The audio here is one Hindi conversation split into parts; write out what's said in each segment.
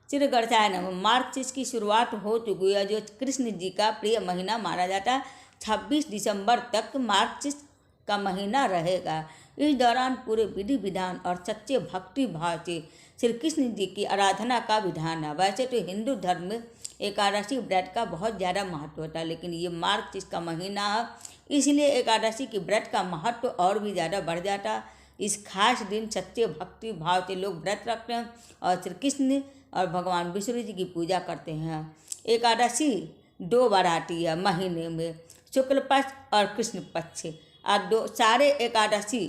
श्री गणेशाय नमः। मार्गशीर्ष की शुरुआत हो चुकी है, जो कृष्ण जी का प्रिय महीना माना जाता है। 26 दिसंबर तक मार्गशीर्ष का महीना रहेगा। इस दौरान पूरे विधि विधान और सच्चे भक्ति भाव से श्री कृष्ण जी की आराधना का विधान है। वैसे तो हिंदू धर्म में एकादशी व्रत का बहुत ज़्यादा महत्व होता है, लेकिन ये मार्गशीर्ष का महीना है, इसलिए एकादशी के व्रत का महत्व और भी ज़्यादा बढ़ जाता है। इस खास दिन सच्चे भक्ति भाव से लोग व्रत रखते हैं और श्री कृष्ण और भगवान विष्णु जी की पूजा करते हैं। एकादशी 2 बार आती है महीने में, शुक्ल पक्ष और कृष्ण पक्ष। और सारे एकादशी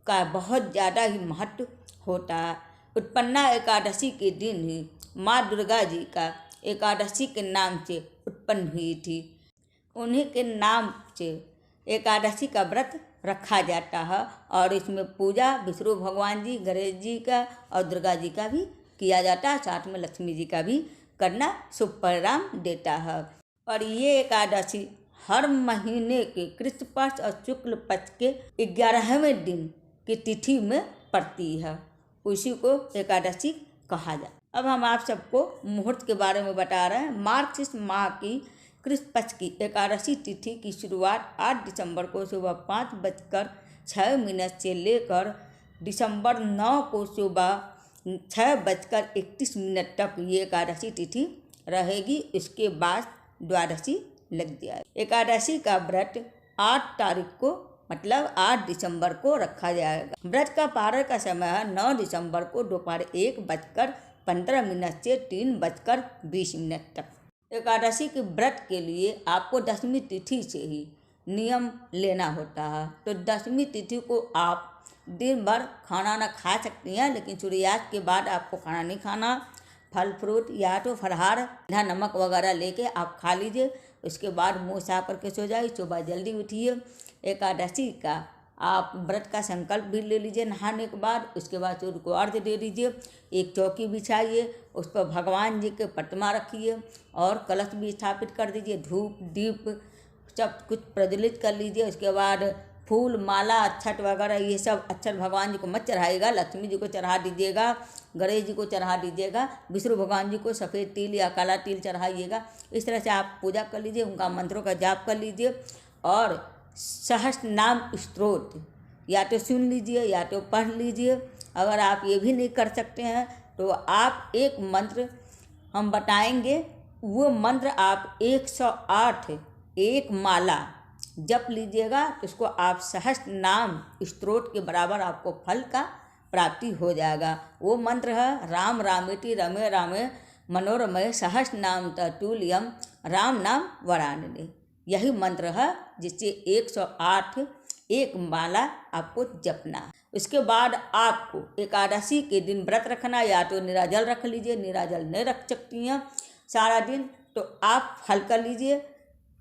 का बहुत ज़्यादा ही महत्व होता है। उत्पन्ना एकादशी के दिन ही माँ दुर्गा जी का एकादशी के नाम से उत्पन्न हुई थी। उन्हीं के नाम से एकादशी का व्रत रखा जाता है और इसमें पूजा विष्णु भगवान जी, गणेश जी का और दुर्गा जी का भी किया जाता है। साथ में लक्ष्मी जी का भी करना शुभ परिणाम देता है। और ये एकादशी हर महीने के कृष्ण पक्ष और शुक्ल पक्ष के 11वें दिन की तिथि में पड़ती है, उसी को एकादशी कहा जाता है। अब हम आप सबको मुहूर्त के बारे में बता रहे हैं। मार्गशीर्ष माह की कृष्ण पक्ष की एकादशी तिथि की शुरुआत 8 दिसंबर को सुबह 5:06 से लेकर दिसंबर 9 को सुबह 6:31 तक ये एकादशी तिथि रहेगी। इसके बाद द्वादशी लग जाएगी। एकादशी का व्रत 8 तारीख को मतलब 8 दिसंबर को रखा जाएगा। व्रत का पारण का समय है 9 दिसंबर को दोपहर 1:15 से 3:20 तक। एकादशी के व्रत के लिए आपको 10वीं तिथि से ही नियम लेना होता है। तो 10वीं तिथि को आप दिन भर खाना ना खा सकती हैं, लेकिन सूर्यास्त के बाद आपको खाना नहीं खाना। फल फ्रूट या तो फलहार या नमक वगैरह लेके आप खा लीजिए। उसके बाद मुँह साफ करके सो जाइए। सुबह जल्दी उठिए। एकादशी का आप व्रत का संकल्प भी ले लीजिए नहाने के बाद। उसके बाद सूर्य को अर्घ्य दे दीजिए। एक चौकी बिछाइए, उस पर भगवान जी के प्रतिमा रखिए और कलश भी स्थापित कर दीजिए। धूप दीप सब कुछ प्रज्वलित कर लीजिए। उसके बाद फूल माला अक्षत वगैरह ये सब अक्षत भगवान जी को मत चढ़ाइएगा, लक्ष्मी जी को चढ़ा दीजिएगा, गणेश जी को चढ़ा दीजिएगा, विष्णु भगवान जी को सफ़ेद तिल या काला तिल चढ़ाइएगा। इस तरह से आप पूजा कर लीजिए, उनका मंत्रों का जाप कर लीजिए और सहस्त्र नाम स्तोत्र या तो सुन लीजिए या तो पढ़ लीजिए। अगर आप ये भी नहीं कर सकते हैं तो आप एक मंत्र हम बताएंगे, वो मंत्र आप 108 एक माला जप लीजिएगा। तो इसको आप सहस्त्र नाम स्तोत्र के बराबर आपको फल का प्राप्ति हो जाएगा। वो मंत्र है राम रामेति रमे रामे मनोरमे सहस्त्र नाम तत्तुल्यम राम नाम वरानने। यही मंत्र है जिससे 108 एक माला आपको जपना। उसके बाद आपको एकादशी के दिन व्रत रखना, या तो निराजल रख लीजिए, निराजल नहीं रख सकती हैं सारा दिन तो आप फल कर लीजिए,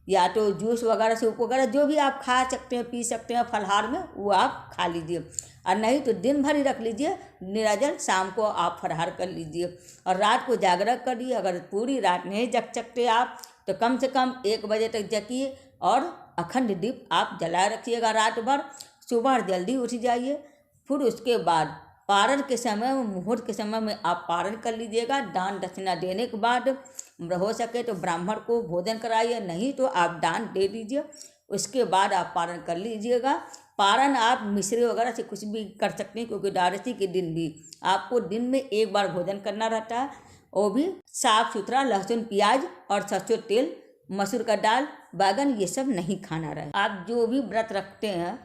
या तो जूस वगैरह सूप वगैरह जो भी आप खा सकते हैं पी सकते हैं फलहार में वो आप खा लीजिए। और नहीं तो दिन भर ही रख लीजिए निराजल, शाम को आप फलहार कर लीजिए और रात को जागरण करिए। अगर पूरी रात नहीं जग सकते आप तो कम से कम 1 बजे तक जगिए और अखंड दीप आप जलाए रखिएगा रात भर। सुबह जल्दी उठ जाइए। फिर उसके बाद पारण के समय में, मुहूर्त के समय में आप पारण कर लीजिएगा। दान दक्षिणा देने के बाद हो सके तो ब्राह्मण को भोजन कराइए, नहीं तो आप दान दे दीजिए। उसके बाद आप पारण कर लीजिएगा। पारण आप मिश्री वगैरह से कुछ भी कर सकते हैं, क्योंकि द्वादशी के दिन भी आपको दिन में 1 बार भोजन करना रहता है, वो भी साफ सुथरा। लहसुन प्याज और सरसों तेल, मसूर का दाल, बैगन ये सब नहीं खाना रहे। आप जो भी व्रत रखते हैं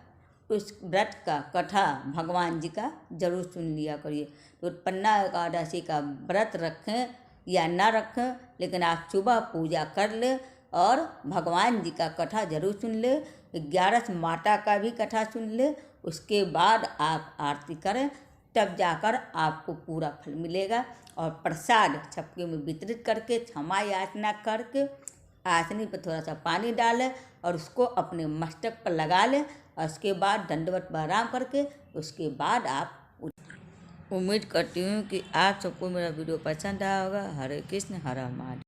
उस व्रत का कथा भगवान जी का जरूर सुन लिया करिए। तो उत्पन्ना एकादशी का व्रत रखें या ना रखें, लेकिन आप सुबह पूजा कर ले और भगवान जी का कथा जरूर सुन ले। 11 माता का भी कथा सुन ले। उसके बाद आप आरती करें, तब जाकर आपको पूरा फल मिलेगा। और प्रसाद सबके में वितरित करके क्षमा याचना करके आसनी पर थोड़ा सा पानी डालें और उसको अपने मस्तक पर लगा लें। और उसके बाद दंडवत प्रणाम करके उसके बाद आप उम्मीद करती हूँ कि आप सबको मेरा वीडियो पसंद आया होगा। हरे कृष्ण हरे महादेव।